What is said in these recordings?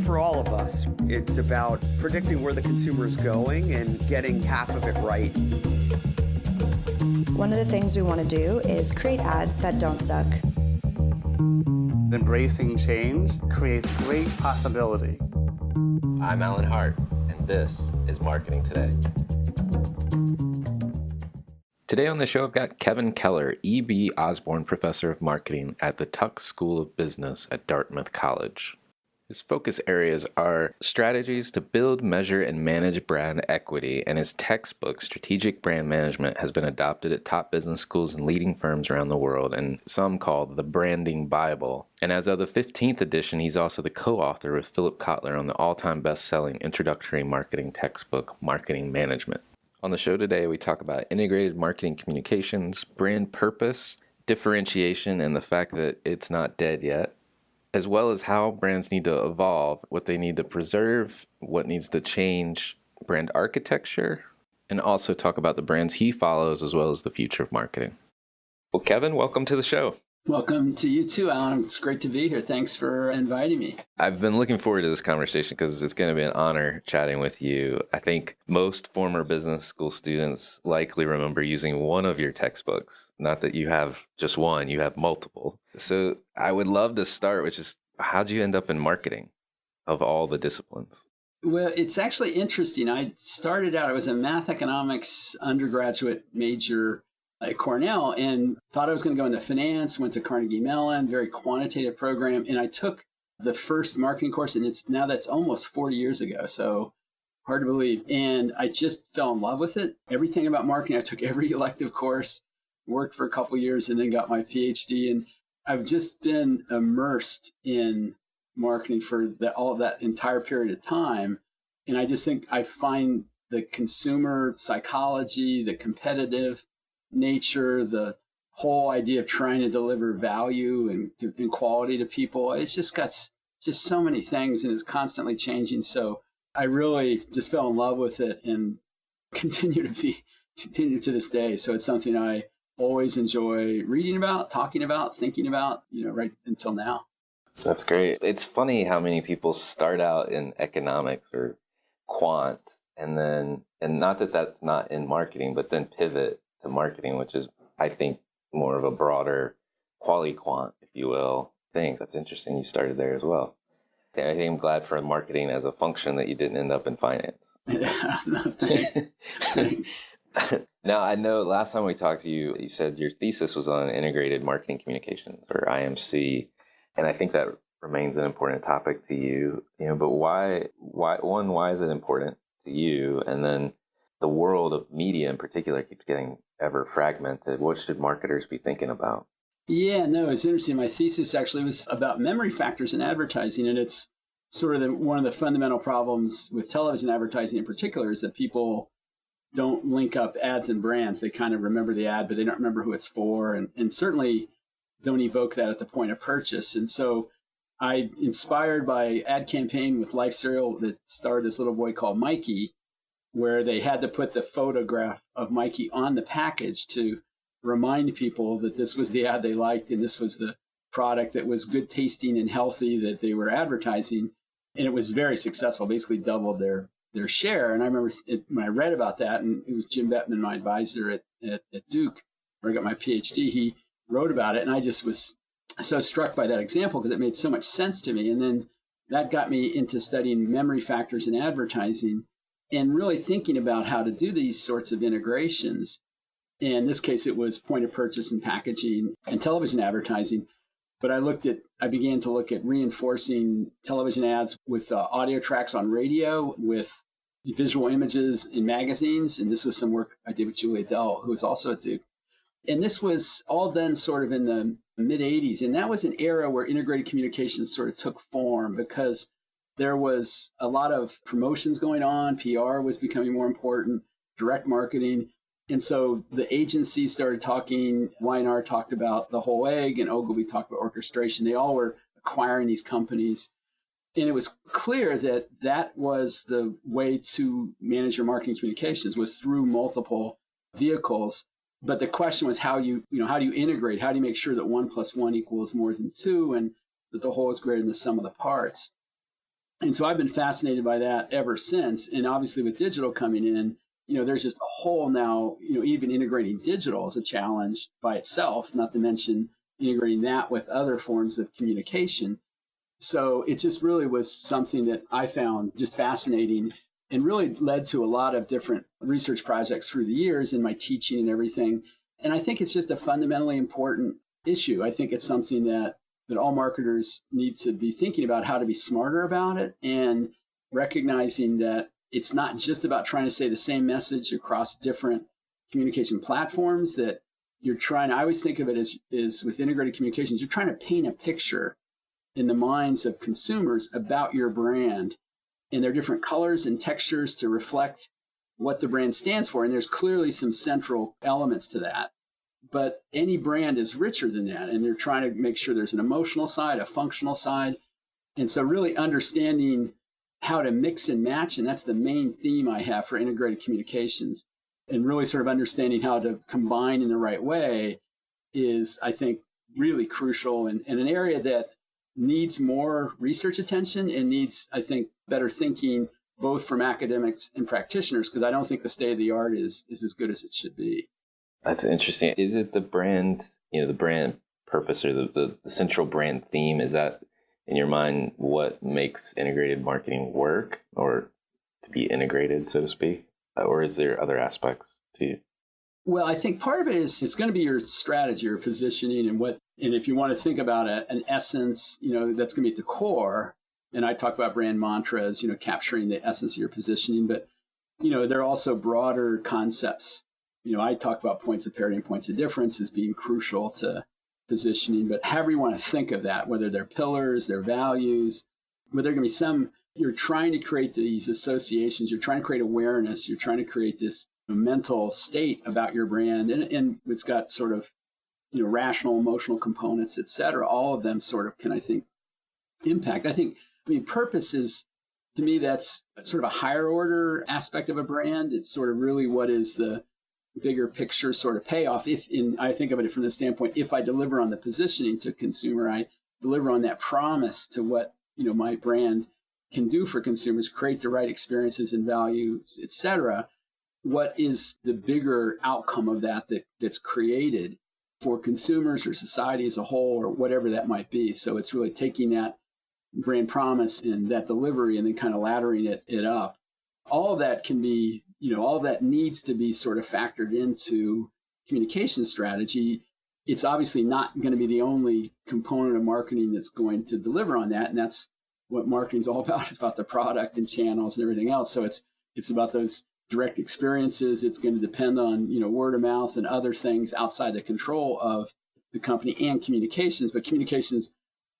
For all of us, it's about predicting where the consumer is going and getting half of it right. One of the things we want to do is create ads that don't suck. Embracing change creates great possibility. I'm Alan Hart, and this is Marketing Today. Today on the show, I've got Kevin Keller, E.B. Osborne Professor of Marketing at the Tuck School of Business at Dartmouth College. His focus areas are strategies to build, measure, and manage brand equity, and his textbook, Strategic Brand Management, has been adopted at top business schools and leading firms around the world, and some call the Branding Bible. And as of the 15th edition, he's also the co-author with Philip Kotler on the all-time best-selling introductory marketing textbook, Marketing Management. On the show today, we talk about integrated marketing communications, brand purpose, differentiation, and the fact that it's not dead yet, as well as how brands need to evolve, what they need to preserve, what needs to change, brand architecture, and also talk about the brands he follows as well as the future of marketing. Well, Kevin, welcome to the show. Welcome to you too, Alan. It's great to be here. Thanks for inviting me. I've been looking forward to this conversation because it's going to be an honor chatting with you. I think most former business school students likely remember using one of your textbooks. Not that you have just one, you have multiple. So I would love to start with just how'd you end up in marketing of all the disciplines? Well, it's actually interesting. I started out, I was a math economics undergraduate major at Cornell and thought I was going to go into finance, went to Carnegie Mellon, very quantitative program. And I took the first marketing course, and that's almost 40 years ago. So hard to believe. And I just fell in love with it. Everything about marketing. I took every elective course, worked for a couple of years, and then got my PhD. And I've just been immersed in marketing for all of that entire period of time. And I just think I find the consumer psychology, the competitive nature, the whole idea of trying to deliver value and quality to people. It's just got just so many things, and it's constantly changing. So I really just fell in love with it and continue to this day. So it's something I always enjoy reading about, talking about, thinking about, right until now. That's great. It's funny how many people start out in economics or quant and not that that's not in marketing, but then pivot to marketing, which is, I think, more of a broader quality quant, if you will, things. That's interesting you started there as well. I think I'm glad for marketing as a function that you didn't end up in finance. Yeah, no, thanks. Thanks. Now, I know last time we talked to you, you said your thesis was on integrated marketing communications, or IMC, and I think that remains an important topic to you. But why is it important to you? And then the world of media in particular keeps getting ever fragmented. What should marketers be thinking about? Yeah, no, it's interesting. My thesis actually was about memory factors in advertising, and it's sort of one of the fundamental problems with television advertising in particular is that people don't link up ads and brands. They kind of remember the ad, but they don't remember who it's for, and certainly don't evoke that at the point of purchase. And so I, inspired by ad campaign with Life Cereal that starred this little boy called Mikey, where they had to put the photograph of Mikey on the package to remind people that this was the ad they liked and this was the product that was good tasting and healthy that they were advertising. And it was very successful, basically doubled their share. And I remember when I read about that, and it was Jim Bettman, my advisor at Duke, where I got my PhD, he wrote about it. And I just was so struck by that example because it made so much sense to me. And then that got me into studying memory factors in advertising and really thinking about how to do these sorts of integrations. In this case, it was point of purchase and packaging and television advertising. But I began to look at reinforcing television ads with audio tracks on radio, with visual images in magazines. And this was some work I did with Julia Dell, who was also at Duke. And this was all done sort of in the mid 80s. And that was an era where integrated communications sort of took form because there was a lot of promotions going on. PR was becoming more important, direct marketing. And so the agencies started talking. Y&R talked about the whole egg, and Ogilvy talked about orchestration. They all were acquiring these companies. And it was clear that that was the way to manage your marketing communications, was through multiple vehicles. But the question was how do you integrate? How do you make sure that 1 + 1 = more than 2? And that the whole is greater than the sum of the parts. And so I've been fascinated by that ever since. And obviously with digital coming in, there's just a whole now, even integrating digital is a challenge by itself, not to mention integrating that with other forms of communication. So it just really was something that I found just fascinating and really led to a lot of different research projects through the years in my teaching and everything. And I think it's just a fundamentally important issue. I think it's something that all marketers need to be thinking about, how to be smarter about it, and recognizing that it's not just about trying to say the same message across different communication platforms, that you're trying, I always think of it as with integrated communications, you're trying to paint a picture in the minds of consumers about your brand. And there are different colors and textures to reflect what the brand stands for. And there's clearly some central elements to that. But any brand is richer than that. And they're trying to make sure there's an emotional side, a functional side. And so really understanding how to mix and match, and that's the main theme I have for integrated communications, and really sort of understanding how to combine in the right way is, I think, really crucial, and an area that needs more research attention and needs, I think, better thinking both from academics and practitioners, because I don't think the state of the art is as good as it should be. That's interesting. Is it the brand, the brand purpose or the central brand theme? Is that, in your mind, what makes integrated marketing work, or to be integrated, so to speak? Or is there other aspects to you? Well, I think part of it is it's going to be your strategy, your positioning, and if you want to think about an essence, that's going to be at the core. And I talk about brand mantras, capturing the essence of your positioning, but, there are also broader concepts. I talk about points of parity and points of difference as being crucial to positioning, but however you want to think of that, whether they're pillars, they're values, whether they're going to be you're trying to create these associations, you're trying to create awareness, you're trying to create this mental state about your brand, and it's got sort of, rational, emotional components, et cetera. All of them sort of can, I think, impact. Purpose is, to me, that's sort of a higher order aspect of a brand. It's sort of really what is the bigger picture sort of payoff. I think of it from the standpoint, if I deliver on the positioning to consumer, I deliver on that promise to what, my brand can do for consumers, create the right experiences and values, et cetera. What is the bigger outcome of that's created for consumers or society as a whole, or whatever that might be? So it's really taking that brand promise and that delivery and then kind of laddering it up. All of that can be, all of that needs to be sort of factored into communication strategy. It's obviously not going to be the only component of marketing that's going to deliver on that. And that's what marketing is all about. It's about the product and channels and everything else. So it's about those direct experiences. It's going to depend on, word of mouth and other things outside the control of the company and communications. But communications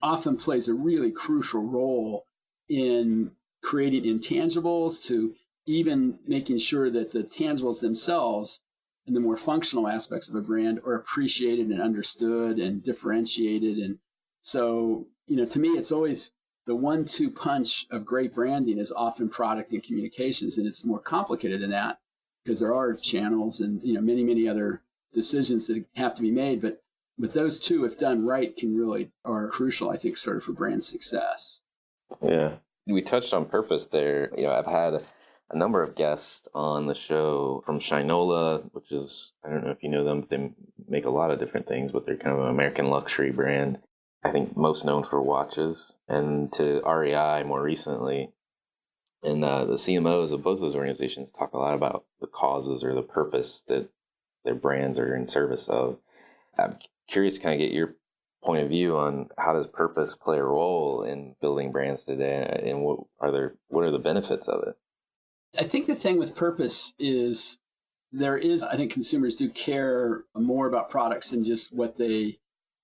often plays a really crucial role in creating intangibles, to even making sure that the tangibles themselves and the more functional aspects of a brand are appreciated and understood and differentiated. And so, to me, it's always the 1-2 punch of great branding is often product and communications. And it's more complicated than that because there are channels and, many, many other decisions that have to be made. But those two, if done right, are crucial, I think, sort of for brand success. Yeah. We touched on purpose there. I've had a number of guests on the show from Shinola, which is, I don't know if you know them, but they make a lot of different things, but they're kind of an American luxury brand. I think most known for watches, and to REI more recently. And the CMOs of both those organizations talk a lot about the causes or the purpose that their brands are in service of. I'm curious to kind of get your point of view on how does purpose play a role in building brands today, and what are the benefits of it? I think the thing with purpose is I think consumers do care more about products than just what they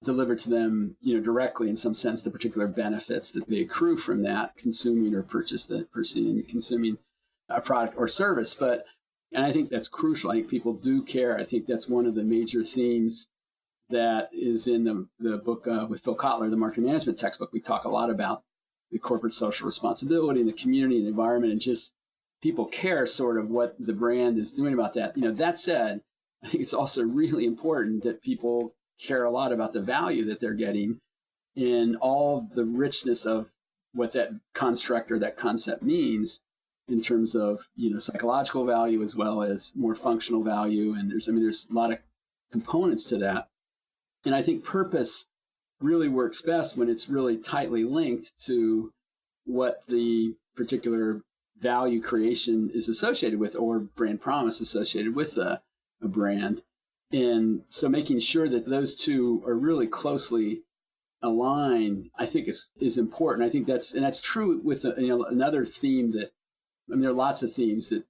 deliver to them, directly, in some sense, the particular benefits that they accrue from that consuming or purchasing and consuming a product or service. And I think that's crucial. I think people do care. I think that's one of the major themes that is in the book with Phil Kotler, the marketing management textbook. We talk a lot about the corporate social responsibility and the community and the environment, and just people care sort of what the brand is doing about that. That said, I think it's also really important that people care a lot about the value that they're getting in all the richness of what that construct or that concept means in terms of, psychological value as well as more functional value. And there's a lot of components to that. And I think purpose really works best when it's really tightly linked to what the particular value creation is associated with, or brand promise associated with a brand. And so making sure that those two are really closely aligned, I think is important. I think that's true with another theme that, there are lots of themes that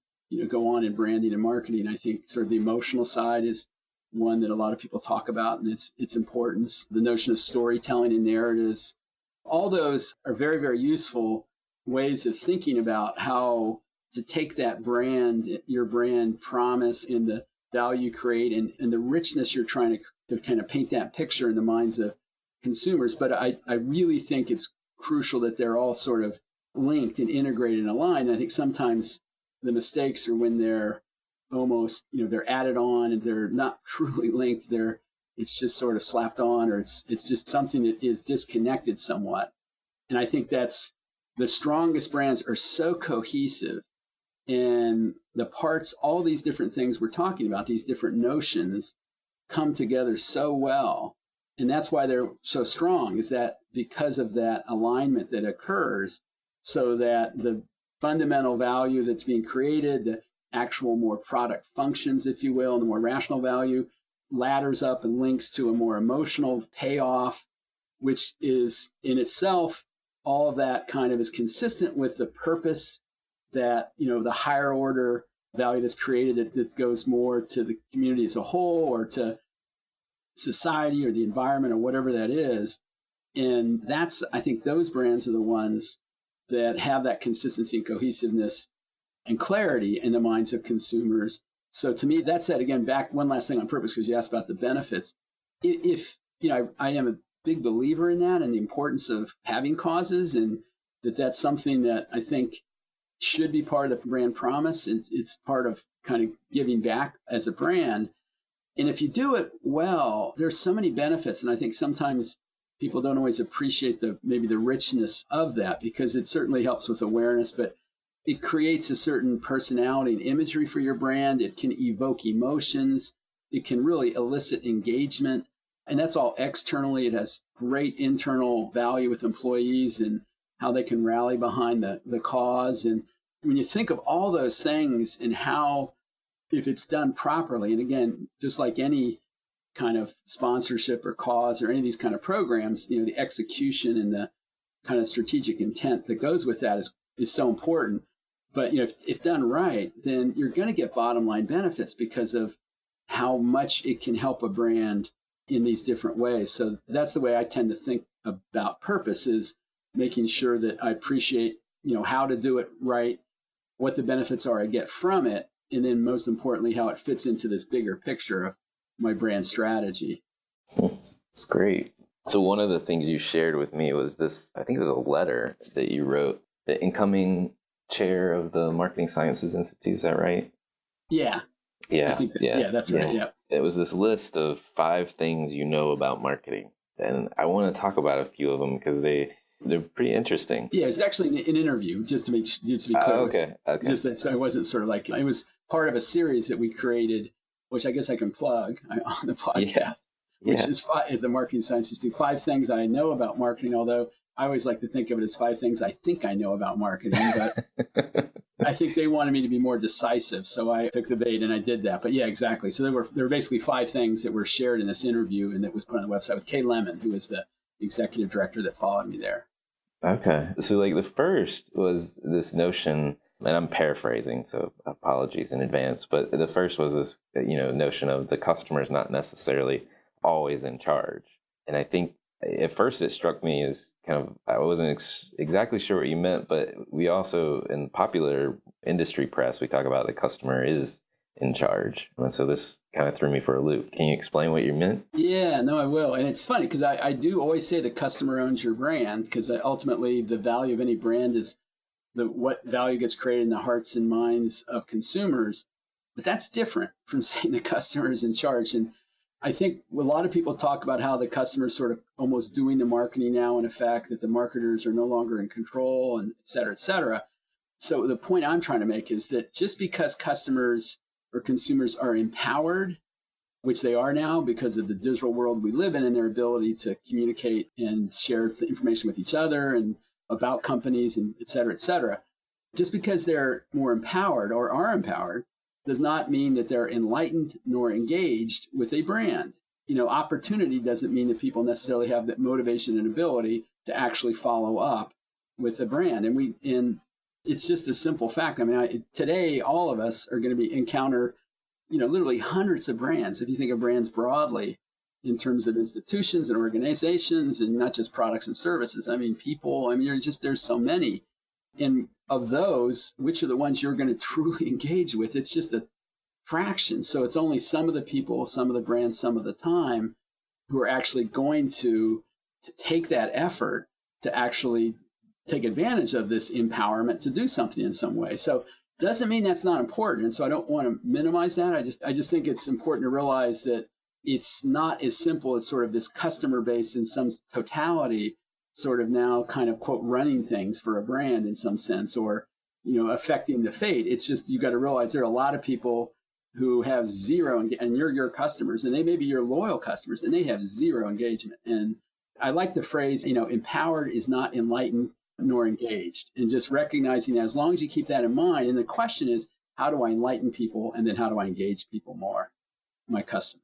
go on in branding and marketing. I think sort of the emotional side is one that a lot of people talk about, and its importance. The notion of storytelling and narratives, all those are very, very useful ways of thinking about how to take that brand, your brand promise, and the value you create, and the richness you're trying to kind of paint that picture in the minds of consumers. But I really think it's crucial that they're all sort of linked and integrated and aligned. And I think sometimes the mistakes are when they're almost, they're added on and they're not truly linked. It's just sort of slapped on, or it's just something that is disconnected somewhat. And I think that's the strongest brands are so cohesive, and the parts, all these different things we're talking about, these different notions come together so well. And that's why they're so strong, is that because of that alignment that occurs, so that the fundamental value that's being created, the actual more product functions, if you will, and the more rational value ladders up and links to a more emotional payoff, which is in itself, all of that kind of is consistent with the purpose that, the higher order value that's created that goes more to the community as a whole, or to society or the environment or whatever that is. And I think those brands are the ones that have that consistency and cohesiveness and clarity in the minds of consumers. So to me, that's it. Again, back one last thing on purpose, because you asked about the benefits. If I am a big believer in that and the importance of having causes, and that's something that I think should be part of the brand promise. It's part of kind of giving back as a brand. And if you do it well, there's so many benefits. And I think sometimes people don't always appreciate maybe the richness of that, because it certainly helps with awareness, but it creates a certain personality and imagery for your brand. It can evoke emotions. It can really elicit engagement. And that's all externally. It has great internal value with employees and how they can rally behind the cause. And when you think of all those things and how, if it's done properly, and again, just like any kind of sponsorship or cause or any of these kind of programs, the execution and the kind of strategic intent that goes with that is so important. But if done right, then you're going to get bottom line benefits because of how much it can help a brand in these different ways. So that's the way I tend to think about purpose, is making sure that I appreciate, how to do it right, what the benefits are I get from it, and then most importantly, how it fits into this bigger picture of my brand strategy. It's great. So one of the things you shared with me was this, I think it was a letter that you wrote, the incoming chair of the Marketing Sciences Institute. Is that right? Yeah. Yeah. I think that's right. Yeah. It was this list of 5 things you know about marketing. And I want to talk about a few of them because they're pretty interesting. Yeah, it's actually an interview, just to be clear. Okay. Just that, so it wasn't sort of like, it was part of a series that we created, which I guess I can plug on the podcast, which is at the Marketing Science Institute, 5 things I know about marketing, although I always like to think of it as 5 things I think I know about marketing, but I think they wanted me to be more decisive. So I took the bait and I did that. But yeah, exactly. So there were basically 5 things that were shared in this interview, and that was put on the website with Kay Lemon, who was the executive director that followed me there. Okay. So the first was this notion, and I'm paraphrasing, so apologies in advance, but the first was this, notion of the customer is not necessarily always in charge. And I think at first it struck me as kind of, I wasn't exactly sure what you meant, but we also, in popular industry press, we talk about the customer is in charge. And so this kind of threw me for a loop. Can you explain what you meant? Yeah, no, I will. And it's funny because I do always say the customer owns your brand, because ultimately the value of any brand is what value gets created in the hearts and minds of consumers. But that's different from saying the customer is in charge. And I think a lot of people talk about how the customer's sort of almost doing the marketing now, in effect, that the marketers are no longer in control, and et cetera, et cetera. So the point I'm trying to make is that just because customers or consumers are empowered, which they are now because of the digital world we live in and their ability to communicate and share information with each other and about companies and et cetera, just because they're more empowered or are empowered does not mean that they're enlightened nor engaged with a brand. Opportunity doesn't mean that people necessarily have that motivation and ability to actually follow up with a brand. And it's just a simple fact. I mean, today, all of us are going to encounter literally hundreds of brands. If you think of brands broadly in terms of institutions and organizations and not just products and services, I mean, people, I mean, there's so many. And of those, which are the ones you're going to truly engage with? It's just a fraction. So it's only some of the people, some of the brands, some of the time who are actually going to take that effort to actually take advantage of this empowerment to do something in some way. So doesn't mean that's not important. And so I don't want to minimize that. I just think it's important to realize that it's not as simple as sort of this customer base in some totality sort of now kind of quote running things for a brand in some sense, or affecting the fate. It's just you got to realize there are a lot of people who have zero, and you're your customers, and they may be your loyal customers, and they have zero engagement. And I like the phrase, empowered is not enlightened nor engaged, and just recognizing that as long as you keep that in mind. And the question is, how do I enlighten people, and then how do I engage people more, my customers?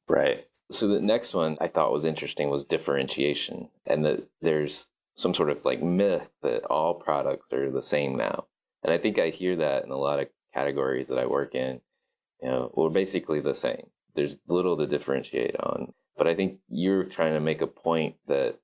Right. So the next one I thought was interesting was differentiation, and that there's some sort of like myth that all products are the same now. And I think I hear that in a lot of categories that I work in. We're basically the same. There's little to differentiate on. But I think you're trying to make a point that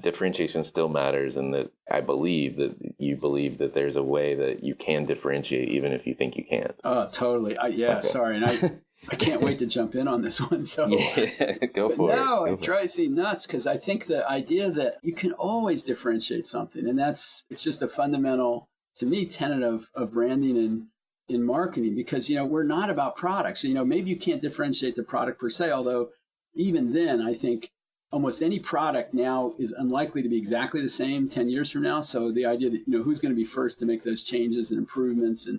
differentiation still matters, and that I believe that you believe that there's a way that you can differentiate even if you think you can't. Oh, totally. Okay. Sorry. And I can't wait to jump in on this one. So Go for it. No, it drives me nuts because I think the idea that you can always differentiate something, and it's just a fundamental, to me, tenet of branding and in marketing, because we're not about products. Maybe you can't differentiate the product per se, although even then I think almost any product now is unlikely to be exactly the same 10 years from now. So the idea that who's going to be first to make those changes and improvements and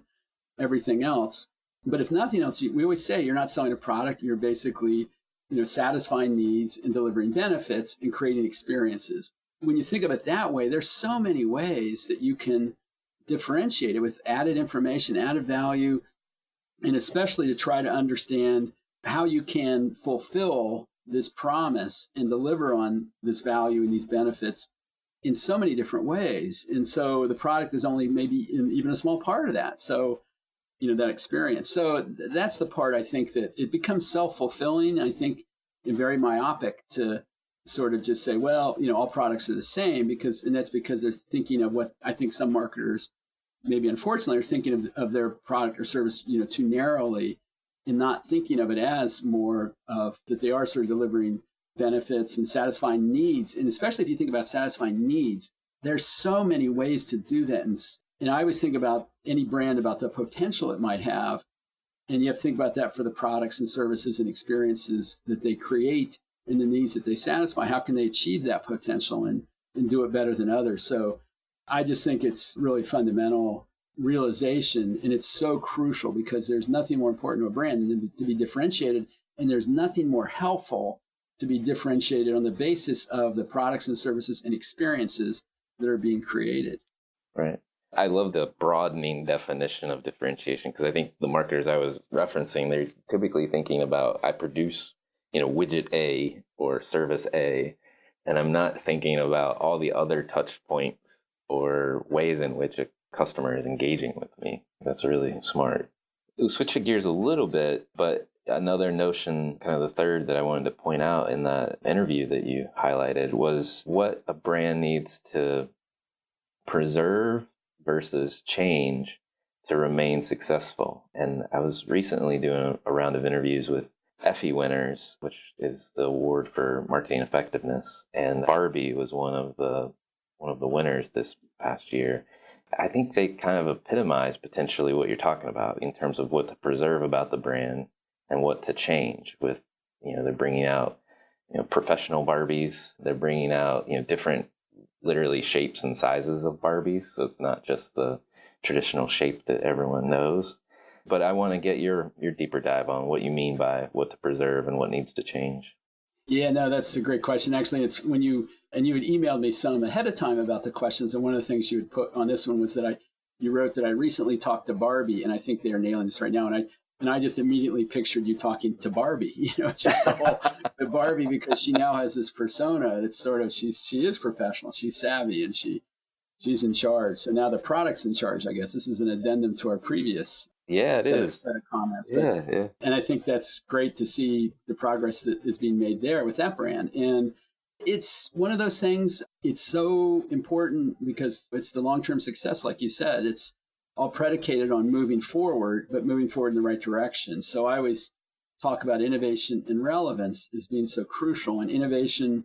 everything else. But if nothing else, we always say you're not selling a product, you're basically satisfying needs and delivering benefits and creating experiences. When you think of it that way, there's so many ways that you can differentiate it with added information, added value, and especially to try to understand how you can fulfill this promise and deliver on this value and these benefits in so many different ways. And so the product is only maybe even a small part of that. So, that experience. So that's the part I think that it becomes self-fulfilling. I think very myopic to sort of just say, well, all products are the same, and that's because they're thinking of what I think some marketers maybe unfortunately are thinking of their product or service, too narrowly, and not thinking of it as more of that they are sort of delivering benefits and satisfying needs. And especially if you think about satisfying needs, there's so many ways to do that. And I always think about any brand, about the potential it might have. And you have to think about that for the products and services and experiences that they create and the needs that they satisfy. How can they achieve that potential and do it better than others? So I just think it's really fundamental realization, and it's so crucial because there's nothing more important to a brand than to be differentiated, and there's nothing more helpful to be differentiated on the basis of the products and services and experiences that are being created. Right. I love the broadening definition of differentiation, because I think the marketers I was referencing, they're typically thinking about, I produce, widget A or service A, and I'm not thinking about all the other touch points or ways in which a customer is engaging with me. That's really smart. We'll switch gears a little bit, but another notion, kind of the third that I wanted to point out in that interview that you highlighted, was what a brand needs to preserve versus change to remain successful. And I was recently doing a round of interviews with Effie winners, which is the award for marketing effectiveness, and Barbie was one of the winners this past year. I think they kind of epitomize potentially what you're talking about in terms of what to preserve about the brand and what to change, with They're bringing out, professional Barbies. They're bringing out, different literally shapes and sizes of Barbies. So it's not just the traditional shape that everyone knows. But I want to get your deeper dive on what you mean by what to preserve and what needs to change. Yeah, no, that's a great question. Actually, it's when you had emailed me some ahead of time about the questions, and one of the things you had put on this one was that you wrote that I recently talked to Barbie, and I think they are nailing this right now. And I just immediately pictured you talking to Barbie, just the Barbie, because she now has this persona. It's sort of she is professional, she's savvy, and she's in charge. So now the product's in charge. I guess this is an addendum to our previous set of comments. Yeah. And I think that's great to see the progress that is being made there with that brand. And it's one of those things, it's so important because it's the long-term success, like you said. It's all predicated on moving forward, but moving forward in the right direction. So I always talk about innovation and relevance as being so crucial, and innovation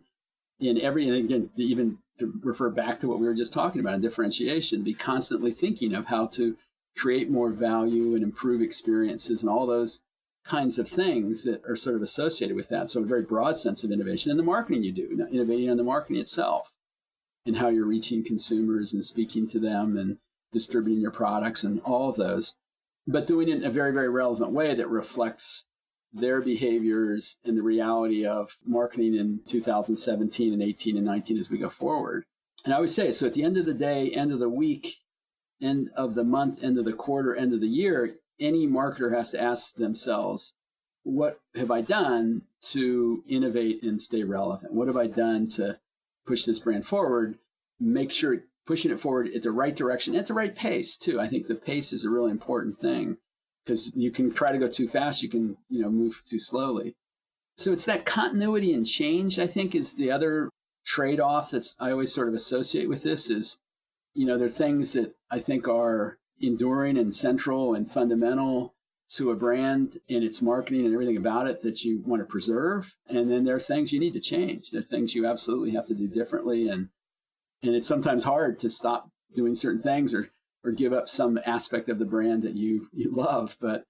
in every, and again, even to refer back to what we were just talking about in differentiation, be constantly thinking of how to create more value and improve experiences and all those kinds of things that are sort of associated with that. So a very broad sense of innovation. And the marketing you do, innovating on the marketing itself and how you're reaching consumers and speaking to them and distributing your products and all of those, but doing it in a very, very relevant way that reflects their behaviors and the reality of marketing in 2017 and 18 and 19 as we go forward. And I always say, so at the end of the day, end of the week, end of the month, end of the quarter, end of the year, any marketer has to ask themselves, what have I done to innovate and stay relevant? What have I done to push this brand forward? Make sure pushing it forward at the right direction, at the right pace too. I think the pace is a really important thing because you can try to go too fast, you can move too slowly. So it's that continuity and change, I think, is the other trade-off that's I always sort of associate with this is, there are things that I think are enduring and central and fundamental to a brand and its marketing and everything about it that you want to preserve. And then there are things you need to change. There are things you absolutely have to do differently. And it's sometimes hard to stop doing certain things or give up some aspect of the brand that you love, but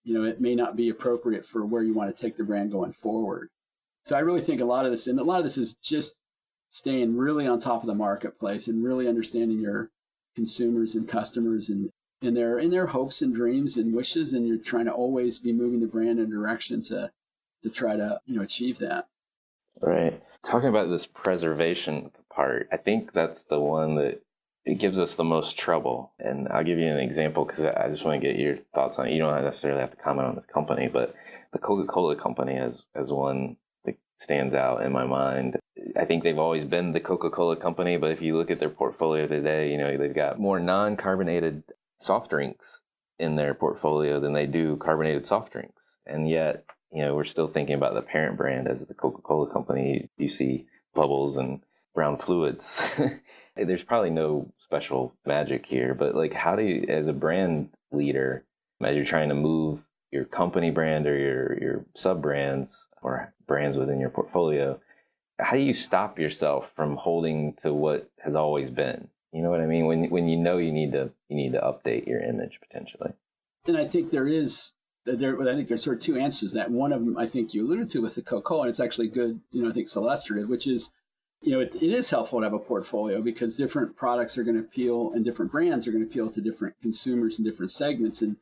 it may not be appropriate for where you want to take the brand going forward. So I really think a lot of this is just staying really on top of the marketplace and really understanding your consumers and customers and their hopes and dreams and wishes, and you're trying to always be moving the brand in a direction to try to achieve that. Right. Talking about this preservation part, I think that's the one that it gives us the most trouble. And I'll give you an example because I just want to get your thoughts on it. You don't necessarily have to comment on this company, but the Coca-Cola company as one that stands out in my mind. I think they've always been the Coca-Cola company, but if you look at their portfolio today, they've got more non-carbonated soft drinks in their portfolio than they do carbonated soft drinks. And yet, we're still thinking about the parent brand as the Coca-Cola company. You see bubbles and brown fluids. There's probably no special magic here, but how do you, as a brand leader, as you're trying to move your company brand or your sub-brands or brands within your portfolio, how do you stop yourself from holding to what has always been? You know what I mean? When you need to update your image potentially. And I think there's sort of two answers to that. One of them I think you alluded to with the Coca-Cola, and it's actually good, I think it's illustrative, which is, it is helpful to have a portfolio because different products are going to appeal and different brands are going to appeal to different consumers and different segments. And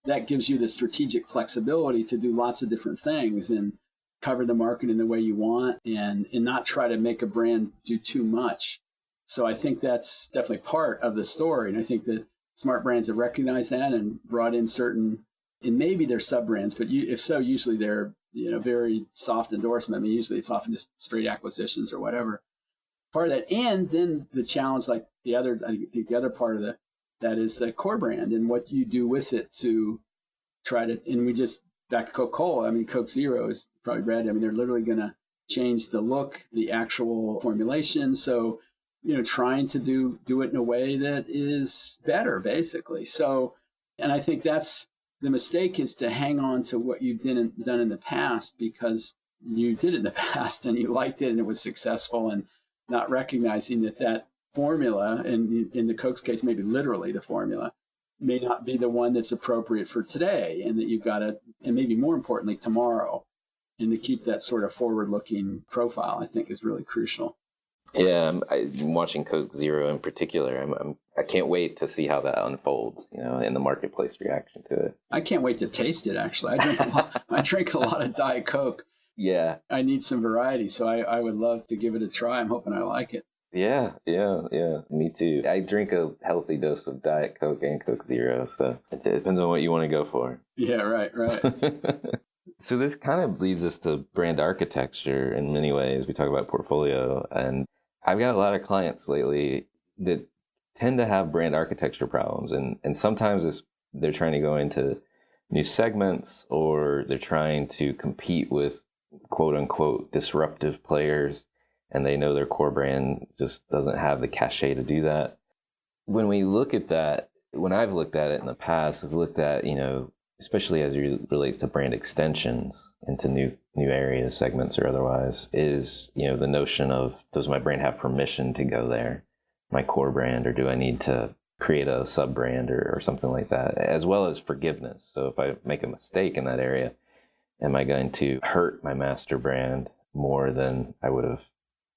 that gives you the strategic flexibility to do lots of different things and cover the market in the way you want and not try to make a brand do too much. So I think that's definitely part of the story. And I think that smart brands have recognized that and brought in certain, and maybe they're sub-brands, but if so, usually they're, very soft endorsement. I mean, usually it's often just straight acquisitions or whatever. Part of that. And then the challenge, I think the other part of that is the core brand and what you do with it to try to, and we just, back to Coca-Cola, I mean, Coke Zero is probably read. I mean, they're literally going to change the look, the actual formulation. So, trying to do it in a way that is better, basically. So, and I think that's the mistake is to hang on to what you didn't done in the past because you did it in the past and you liked it and it was successful, and not recognizing that formula, and in the Coke's case, maybe literally the formula, may not be the one that's appropriate for today, and that you've got to, and maybe more importantly, tomorrow. And to keep that sort of forward-looking profile, I think, is really crucial. Yeah, I'm watching Coke Zero in particular. I can't wait to see how that unfolds, in the marketplace reaction to it. I can't wait to taste it, actually. I drink a lot of Diet Coke. Yeah. I need some variety, so I would love to give it a try. I'm hoping I like it. Yeah. Me too. I drink a healthy dose of Diet Coke and Coke Zero, so it depends on what you want to go for. Yeah, right. So this kind of leads us to brand architecture in many ways. We talk about portfolio, and I've got a lot of clients lately that tend to have brand architecture problems, and sometimes they're trying to go into new segments, or they're trying to compete with quote unquote disruptive players, and they know their core brand just doesn't have the cachet to do that. When we look at that, when I've looked at it in the past, I've looked at, especially as it relates to brand extensions into new areas, segments or otherwise, is, the notion of, does my brand have permission to go there, my core brand, or do I need to create a sub brand or something like that, as well as forgiveness. So if I make a mistake in that area, am I going to hurt my master brand more than I would have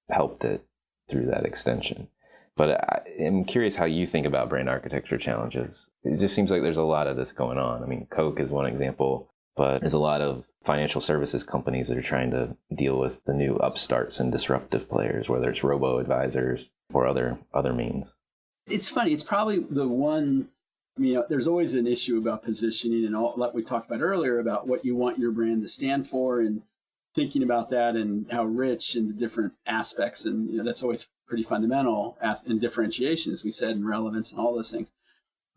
helped it through that extension? But I'm curious how you think about brand architecture challenges. It just seems like there's a lot of this going on. I mean, Coke is one example, but there's a lot of financial services companies that are trying to deal with the new upstarts and disruptive players, whether it's robo-advisors or other means. It's funny. It's probably the one, there's always an issue about positioning and all, like we talked about earlier, about what you want your brand to stand for, and thinking about that and how rich and the different aspects. And, that's always pretty fundamental in differentiation, as we said, and relevance and all those things.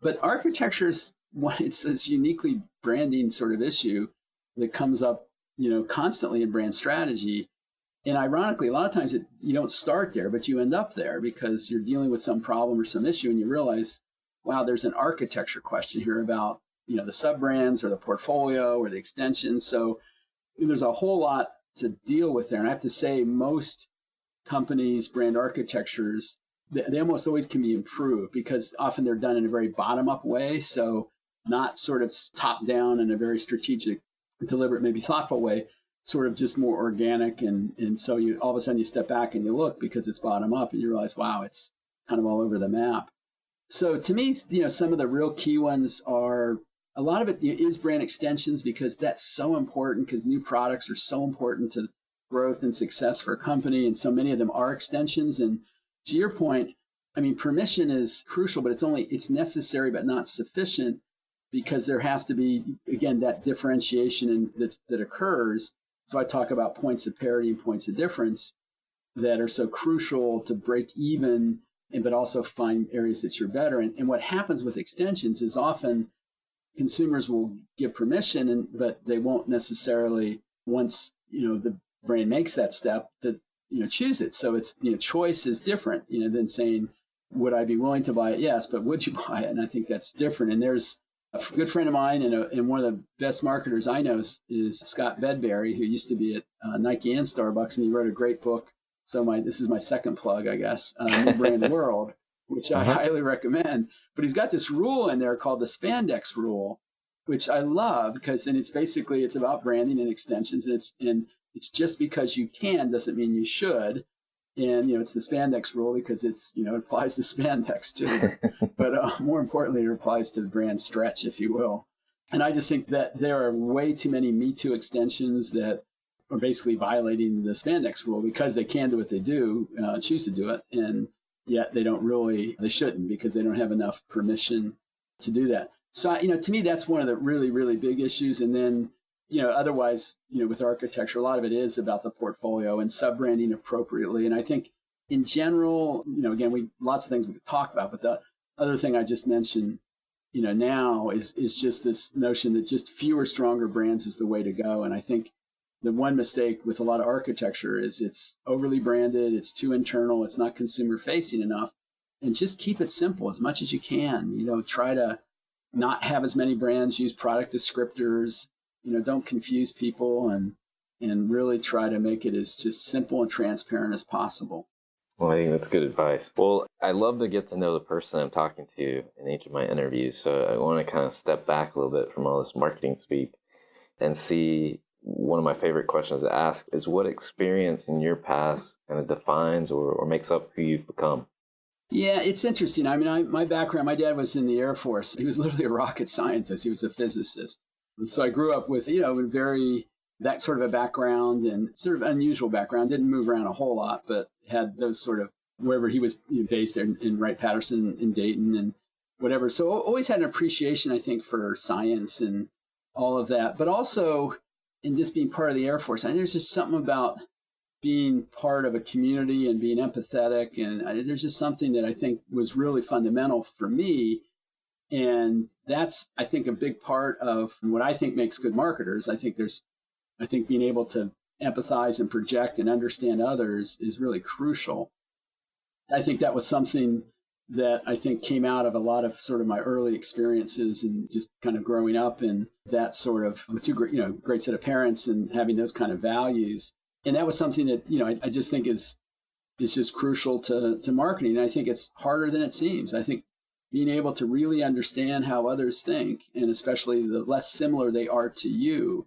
But architecture is it's this uniquely branding sort of issue that comes up, constantly in brand strategy. And ironically, a lot of times you don't start there, but you end up there because you're dealing with some problem or some issue, and you realize, wow, there's an architecture question here about, the sub brands or the portfolio or the extensions. So there's a whole lot to deal with there. And I have to say, most companies' brand architectures, they almost always can be improved, because often they're done in a very bottom-up way. So not sort of top-down in a very strategic, deliberate, maybe thoughtful way, sort of just more organic. And so you all of a sudden you step back and you look, because it's bottom-up, and you realize, wow, it's kind of all over the map. So to me, some of the real key ones are, a lot of it is brand extensions, because that's so important, because new products are so important to growth and success for a company. And so many of them are extensions. And to your point, permission is crucial, but it's necessary, but not sufficient, because there has to be, again, that differentiation that occurs. So I talk about points of parity and points of difference that are so crucial to break even, but also find areas that you're better. And what happens with extensions is often consumers will give permission, but they won't necessarily, once the brand makes that step, that choose it. So it's choice is different than saying, would I be willing to buy it? Yes, but would you buy it? And I think that's different. And there's a good friend of mine, and one of the best marketers I know is Scott Bedberry, who used to be at Nike and Starbucks, and he wrote a great book. So this is my second plug, I guess, New Brand World, which I highly recommend. But he's got this rule in there called the spandex rule, which I love, because it's about branding and extensions, and it's just because you can doesn't mean you should. And it's the spandex rule because it applies to spandex too, but more importantly, it applies to the brand stretch, if you will. And I just think that there are way too many Me Too extensions that are basically violating the spandex rule, because they can do what they do, choose to do it, and yet they shouldn't, because they don't have enough permission to do that. So, to me, that's one of the really, really big issues. And then, otherwise, with architecture, a lot of it is about the portfolio and sub-branding appropriately. And I think in general, again, lots of things we could talk about, but the other thing I just mentioned, now is just this notion that just fewer, stronger brands is the way to go. And I think the one mistake with a lot of architecture is it's overly branded, it's too internal, it's not consumer facing enough. And just keep it simple as much as you can. Try to not have as many brands, use product descriptors, don't confuse people, and really try to make it as just simple and transparent as possible. Well, I think that's good advice. Well, I love to get to know the person I'm talking to in each of my interviews. So I want to kind of step back a little bit from all this marketing speak and see one of my favorite questions to ask is what experience in your past kind of defines or makes up who you've become? Yeah, it's interesting. I mean, my background, my dad was in the Air Force. He was literally a rocket scientist. He was a physicist. And so I grew up with, that sort of a background and sort of unusual background. Didn't move around a whole lot, but had those sort of wherever he was based there in Wright-Patterson in Dayton and whatever. So always had an appreciation, I think, for science and all of that. But also in just being part of the Air Force, I think there's just something about being part of a community and being empathetic. And there's just something that I think was really fundamental for me. And that's, I think, a big part of what I think makes good marketers. I think being able to empathize and project and understand others is really crucial. I think that was something that I think came out of a lot of sort of my early experiences and just kind of growing up in that sort of with two great set of parents and having those kind of values. And that was something that, I just think is just crucial to marketing. And I think it's harder than it seems. I think being able to really understand how others think, and especially the less similar they are to you,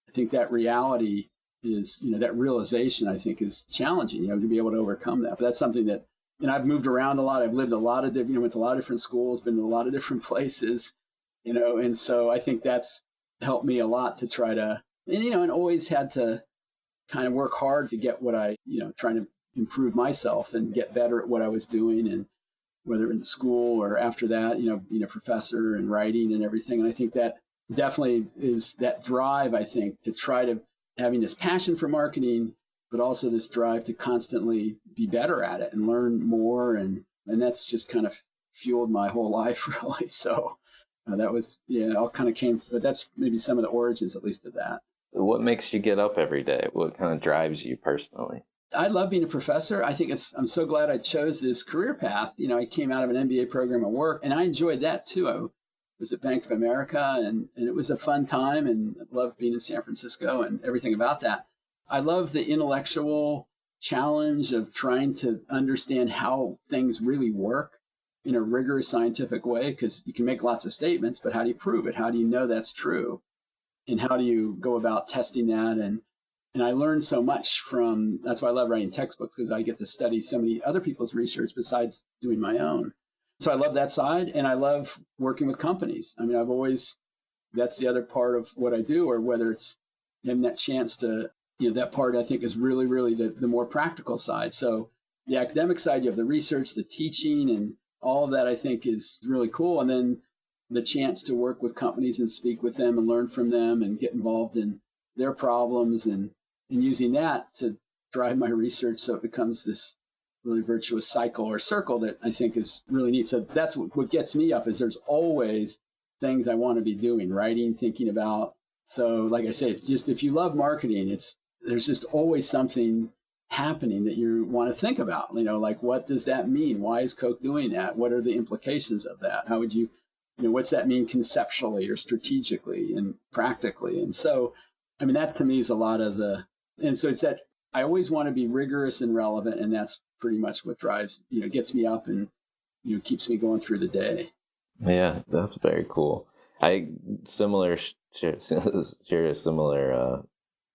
I think that reality is, that realization, I think, is challenging, to be able to overcome that. But that's something that, I've moved around a lot. I've lived a lot of different, went to a lot of different schools, been to a lot of different places, and so I think that's helped me a lot to try to, and always had to kind of work hard to get what I, trying to improve myself and get better at what I was doing, and whether in school or after that, being a professor and writing and everything. And I think that definitely is that drive, I think, to try to having this passion for marketing, but also this drive to constantly be better at it and learn more. And that's just kind of fueled my whole life, really. So that was, all kind of came, but that's maybe some of the origins, at least, of that. What makes you get up every day? What kind of drives you personally? I love being a professor. I think I'm so glad I chose this career path. I came out of an MBA program at work, and I enjoyed that too. I was at Bank of America, and it was a fun time, and I loved being in San Francisco and everything about that. I love the intellectual challenge of trying to understand how things really work in a rigorous scientific way, because you can make lots of statements, but how do you prove it? How do you know that's true? And how do you go about testing that? And I learned so much from, that's why I love writing textbooks, because I get to study so many other people's research besides doing my own. So I love that side, and I love working with companies. I mean, that's the other part of what I do, or whether it's having that chance to, that part I think is really, really the more practical side. So the academic side, you have the research, the teaching, and all of that I think is really cool. And then the chance to work with companies and speak with them and learn from them and get involved in their problems and using that to drive my research so it becomes this really virtuous cycle or circle that I think is really neat. So that's what gets me up, is there's always things I want to be doing, writing, thinking about. So like I say, if you love marketing, there's just always something happening that you want to think about, like what does that mean? Why is Coke doing that? What are the implications of that? How would you, what's that mean conceptually or strategically and practically? And so, I mean, that to me is a lot of and so it's that I always want to be rigorous and relevant, and that's pretty much what drives, gets me up and, keeps me going through the day. Yeah, that's very cool. Share similar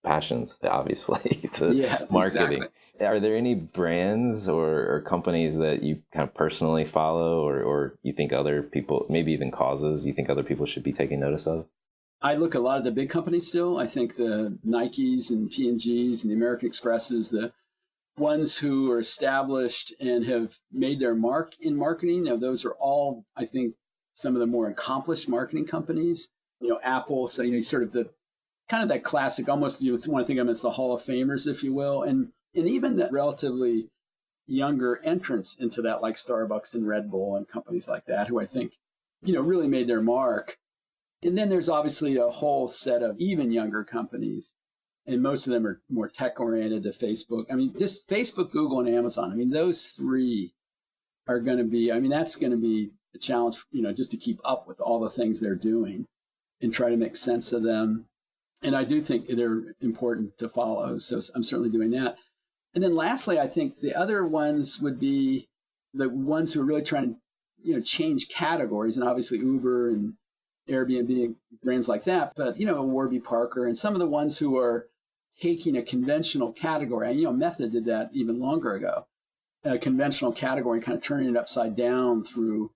passions, obviously, to marketing. Exactly. Are there any brands or companies that you kind of personally follow, or you think other people, maybe even causes, you think other people should be taking notice of? I look at a lot of the big companies still. I think the Nikes and P&Gs and the American Expresses, the ones who are established and have made their mark in marketing, those are all, I think, some of the more accomplished marketing companies. Apple, so sort of the kind of that classic, almost you want to think of them as the Hall of Famers, if you will, and even the relatively younger entrants into that, like Starbucks and Red Bull and companies like that, who I think really made their mark. And then there's obviously a whole set of even younger companies, and most of them are more tech oriented to Facebook. I mean, just Facebook, Google, and Amazon. I mean, those three are going to be, that's going to be a challenge, just to keep up with all the things they're doing and try to make sense of them. And I do think they're important to follow. So I'm certainly doing that. And then lastly, I think the other ones would be the ones who are really trying to, change categories. And obviously Uber and Airbnb, brands like that, but, Warby Parker and some of the ones who are taking a conventional category, and, Method did that even longer ago, a conventional category and kind of turning it upside down through,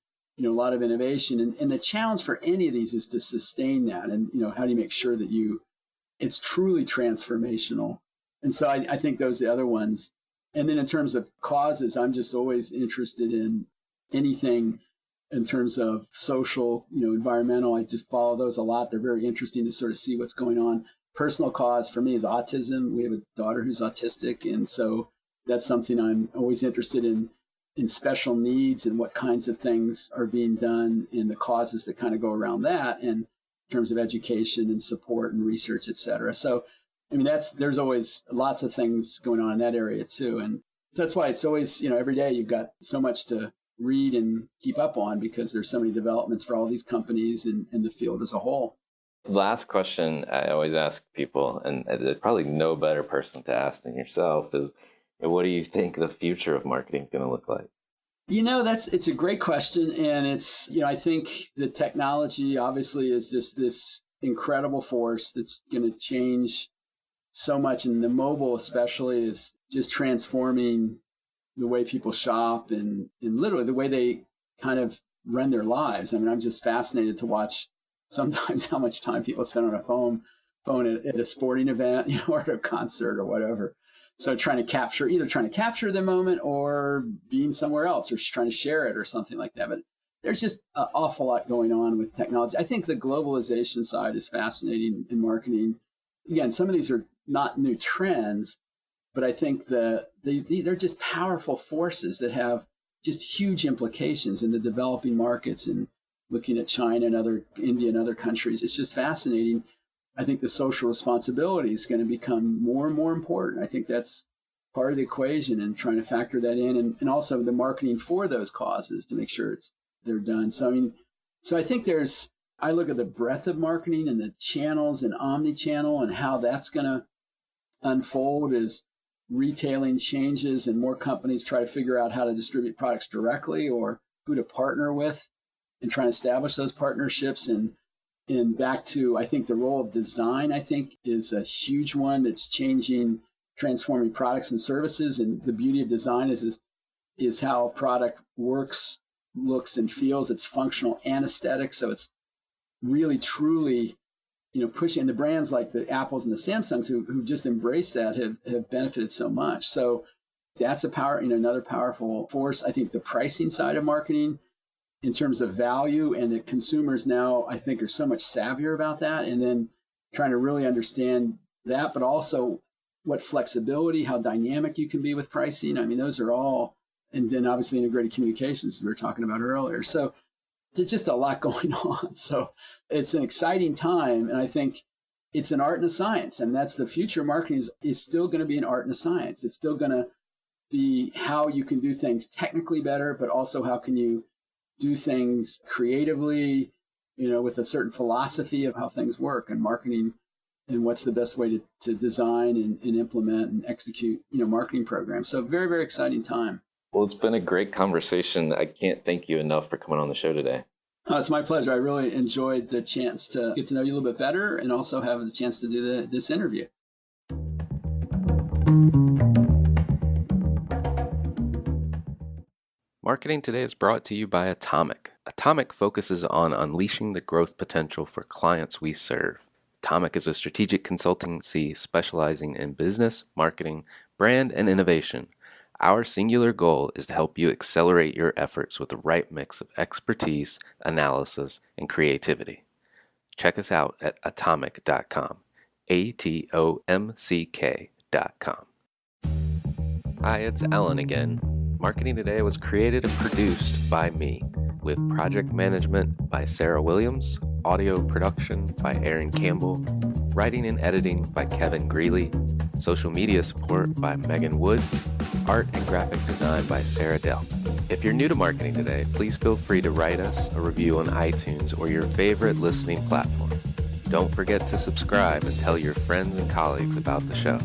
a lot of innovation. And the challenge for any of these is to sustain that. And, how do you make sure that it's truly transformational? And so I think those are the other ones. And then in terms of causes, I'm just always interested in anything in terms of social, environmental. I just follow those a lot. They're very interesting to sort of see what's going on. Personal cause for me is autism. We have a daughter who's autistic. And so that's something I'm always interested in special needs and what kinds of things are being done and the causes that kind of go around that, and in terms of education and support and research, et cetera. So, there's always lots of things going on in that area too. And so that's why it's always, every day you've got so much to read and keep up on because there's so many developments for all these companies and the field as a whole. Last question I always ask people, and there's probably no better person to ask than yourself, is what do you think the future of marketing is going to look like? It's a great question. And it's, I think the technology obviously is just this incredible force that's going to change so much. And the mobile especially is just transforming the way people shop and literally the way they kind of run their lives. I'm just fascinated to watch sometimes how much time people spend on a phone at a sporting event, or at a concert or whatever. So trying to capture the moment or being somewhere else or trying to share it or something like that. But there's just an awful lot going on with technology. I think the globalization side is fascinating in marketing. Again, some of these are not new trends, but I think they're just powerful forces that have just huge implications in the developing markets, and looking at China and India and other countries. It's just fascinating. I think the social responsibility is going to become more and more important. I think that's part of the equation, and trying to factor that in, and also the marketing for those causes to make sure they're done. So I think I look at the breadth of marketing and the channels and omni-channel and how that's going to unfold as retailing changes and more companies try to figure out how to distribute products directly or who to partner with, and try to establish those partnerships. And back to, I think the role of design, I think, is a huge one that's transforming products and services. And the beauty of design is how a product works, looks, and feels. It's functional and aesthetic. So it's really, truly, pushing the brands like the Apples and the Samsungs who just embrace that have benefited so much. So that's another powerful force. I think the pricing side of marketing, in terms of value, and the consumers now, I think, are so much savvier about that, and then trying to really understand that, but also what flexibility, how dynamic you can be with pricing. Those are all, and then obviously integrated communications we were talking about earlier. So there's just a lot going on. So it's an exciting time, and I think it's an art and a science, and that's the future. Marketing is still going to be an art and a science. It's still going to be how you can do things technically better, but also how can you do things creatively, with a certain philosophy of how things work and marketing, and what's the best way to design and implement and execute, marketing programs. So very, very exciting time. Well, it's been a great conversation. I can't thank you enough for coming on the show today. Oh, it's my pleasure. I really enjoyed the chance to get to know you a little bit better, and also have the chance to do this interview. Marketing Today is brought to you by Atomic. Atomic focuses on unleashing the growth potential for clients we serve. Atomic is a strategic consultancy specializing in business, marketing, brand, and innovation. Our singular goal is to help you accelerate your efforts with the right mix of expertise, analysis, and creativity. Check us out at atomic.com. ATOMCK.com. Hi, it's Alan again. Marketing Today was created and produced by me, with project management by Sarah Williams, audio production by Aaron Campbell, writing and editing by Kevin Greeley, social media support by Megan Woods, art and graphic design by Sarah Dell. If you're new to Marketing Today, please feel free to write us a review on iTunes or your favorite listening platform. Don't forget to subscribe and tell your friends and colleagues about the show.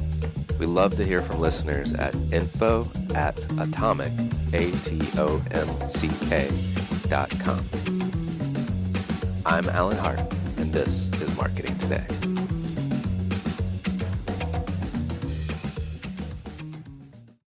We love to hear from listeners at info@atomic.com. I'm Alan Hart, and this is Marketing Today.